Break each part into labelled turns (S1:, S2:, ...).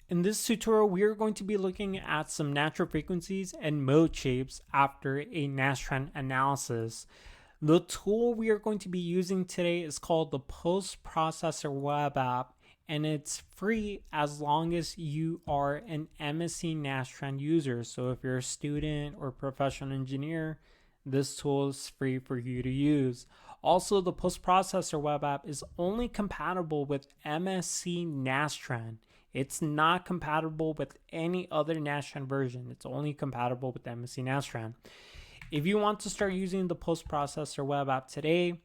S1: In this tutorial, we are going to be looking at some natural frequencies and mode shapes after a Nastran analysis. The tool we are going to be using today is called the Postprocessor web app, and it's free as long as you are an MSC Nastran user. So if you're a student or professional engineer, this tool is free for you to use. Also, the Postprocessor web app is only compatible with MSC Nastran. It's not compatible with any other Nastran version. It's only compatible with MSC Nastran. If you want to start using the Postprocessor web app today,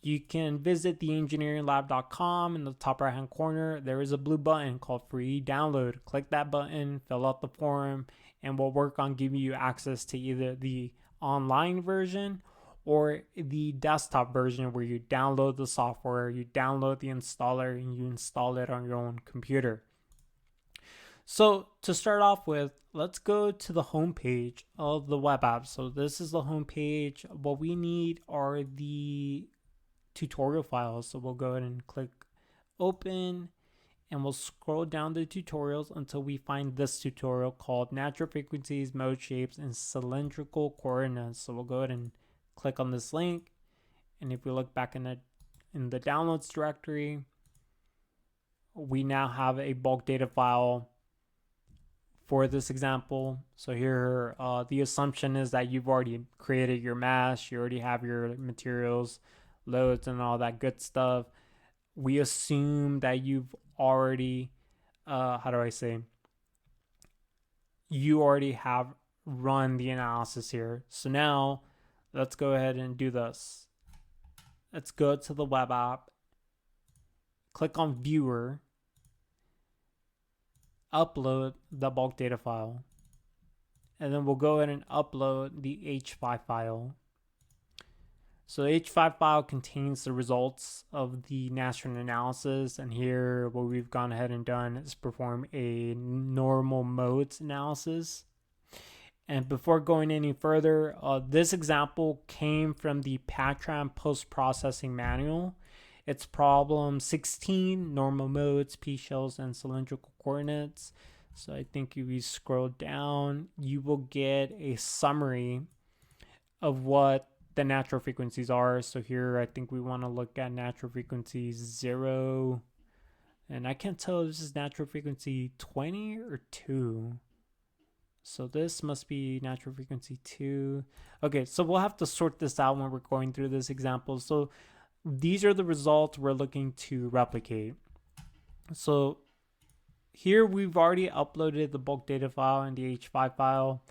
S1: you can visit theengineeringlab.com. In the top right hand corner, there is a blue button called free download. Click that button, fill out the form, and we'll work on giving you access to either the online version or the desktop version where you download the software, you download the installer, and you install it on your own computer. So to start off with, let's go to the home page of the web app. So this is the home page. What we need are the tutorial files. So we'll go ahead and click open, and we'll scroll down the tutorials until we find this tutorial called Natural Frequencies, Mode Shapes, and Cylindrical Coordinates. So we'll go ahead and click on this link, and if we look back in the downloads directory, we now have a bulk data file for this example. So here the assumption is that you've already created your mesh, you already have your materials, loads, and all that good stuff. We assume that you've already you already have run the analysis here. So now let's go ahead and do this. Let's go to the web app, click on viewer, upload the bulk data file, and then we'll go ahead and upload the H5 file. So the H5 file contains the results of the Nastran analysis, and here what we've gone ahead and done is perform a normal modes analysis. And before going any further, this example came from the Patran post-processing manual. It's problem 16, normal modes, Pshells, and cylindrical coordinates. So I think if you scroll down, you will get a summary of what the natural frequencies are. So here I think we want to look at natural frequency 0. And I can't tell if this is natural frequency 20 or 2. So this must be natural frequency 2. Okay, so we'll have to sort this out when we're going through this example. So these are the results we're looking to replicate. So here we've already uploaded the bulk data file and the H5 file.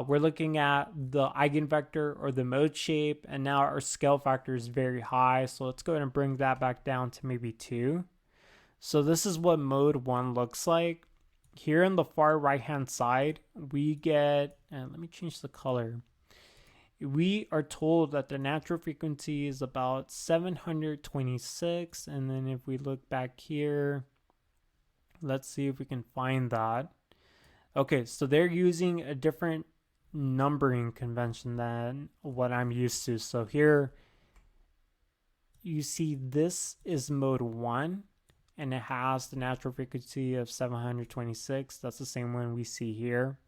S1: We're looking at the eigenvector or the mode shape, and now our scale factor is very high. So let's go ahead and bring that back down to maybe 2. So this is what mode 1 looks like. Here on the far right hand side, we get, and let me change the color. We are told that the natural frequency is about 726. And then if we look back here, let's see if we can find that. Okay, so they're using a different numbering convention than what I'm used to. So here you see this is mode 1, and it has the natural frequency of 726. That's the same one we see here.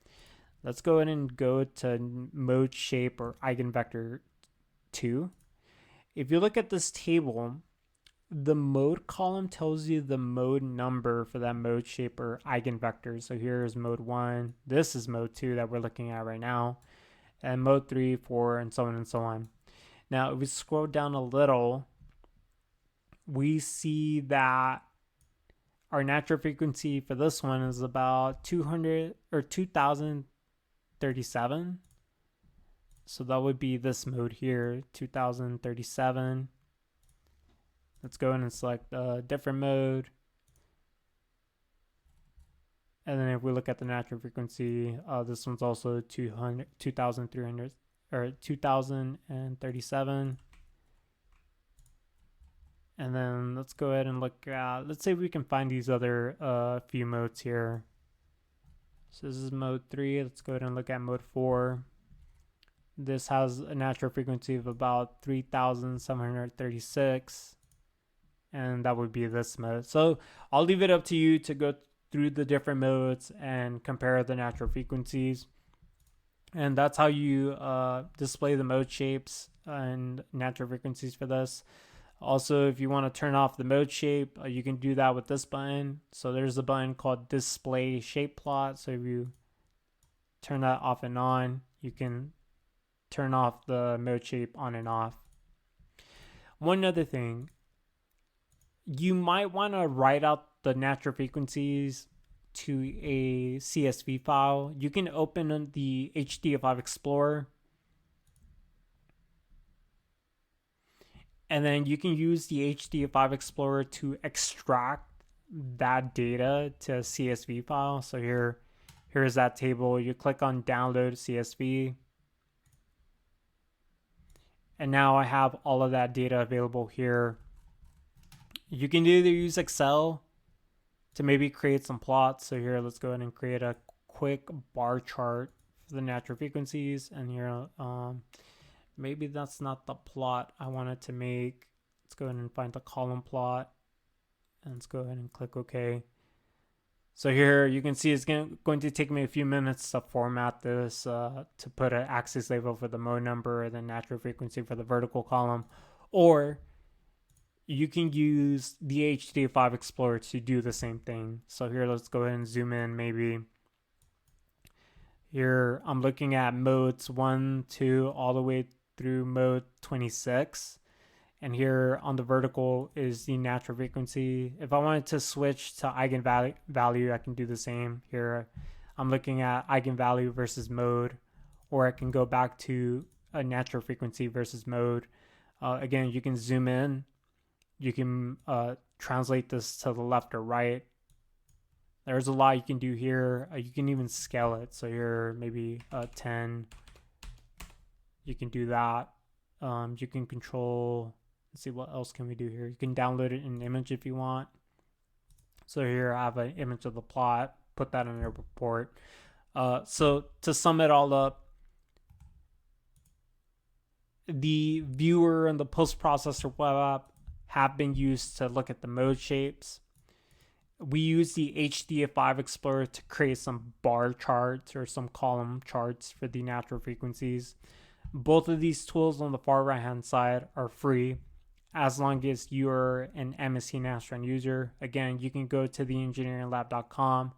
S1: Let's go ahead and go to mode shape or eigenvector 2. If you look at this table, the mode column tells you the mode number for that mode shape or eigenvector. So here is mode 1. This is mode 2 that we're looking at right now. And mode 3, 4, and so on and so on. Now, if we scroll down a little, we see that our natural frequency for this one is about 200 or 2037. So that would be this mode here, 2037. Let's go in and select a different mode. And then if we look at the natural frequency, this one's also 2300 or 2037. And then let's go ahead and look at, let's say we can find these other few modes here. So this is mode 3. Let's go ahead and look at mode 4. This has a natural frequency of about 3736. And that would be this mode. So I'll leave it up to you to go through the different modes and compare the natural frequencies. And that's how you display the mode shapes and natural frequencies for this. Also, if you want to turn off the mode shape, you can do that with this button. So there's a button called Display Shape Plot. So if you turn that off and on, you can turn off the mode shape on and off. One other thing, you might want to write out the natural frequencies to a CSV file. You can open the HDF5 Explorer, and then you can use the HDF5 Explorer to extract that data to a CSV file. So here's that table. You click on download CSV. And now I have all of that data available here. You can either use Excel to maybe create some plots. So here, let's go ahead and create a quick bar chart for the natural frequencies. And here, maybe that's not the plot I wanted to make. Let's go ahead and find the column plot. And let's go ahead and click OK. So here you can see it's going to take me a few minutes to format this to put an axis label for the mode number and the natural frequency for the vertical column. Or you can use the HDF5 Explorer to do the same thing. So here, let's go ahead and zoom in maybe. Here I'm looking at modes 1, 2, all the way through mode 26. And here on the vertical is the natural frequency. If I wanted to switch to eigenvalue, I can do the same. Here I'm looking at eigenvalue versus mode, or I can go back to a natural frequency versus mode. Again, you can zoom in. You can translate this to the left or right. There's a lot you can do here. You can even scale it. So here, maybe 10. You can do that. You can control... Let's see, what else can we do here? You can download it in an image if you want. So here I have an image of the plot. Put that in a report. So to sum it all up, the viewer and the post-processor web app have been used to look at the mode shapes. We use the HDF5 Explorer to create some bar charts or some column charts for the natural frequencies. Both of these tools on the far right hand side are free, as long as you're an MSC Nastran user. Again, you can go to theengineeringlab.com,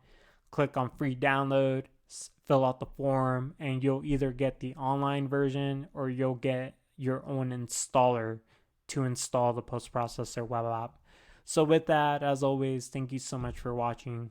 S1: click on free download, fill out the form, and you'll either get the online version or you'll get your own installer to install the post-processor web app. So with that, as always, thank you so much for watching.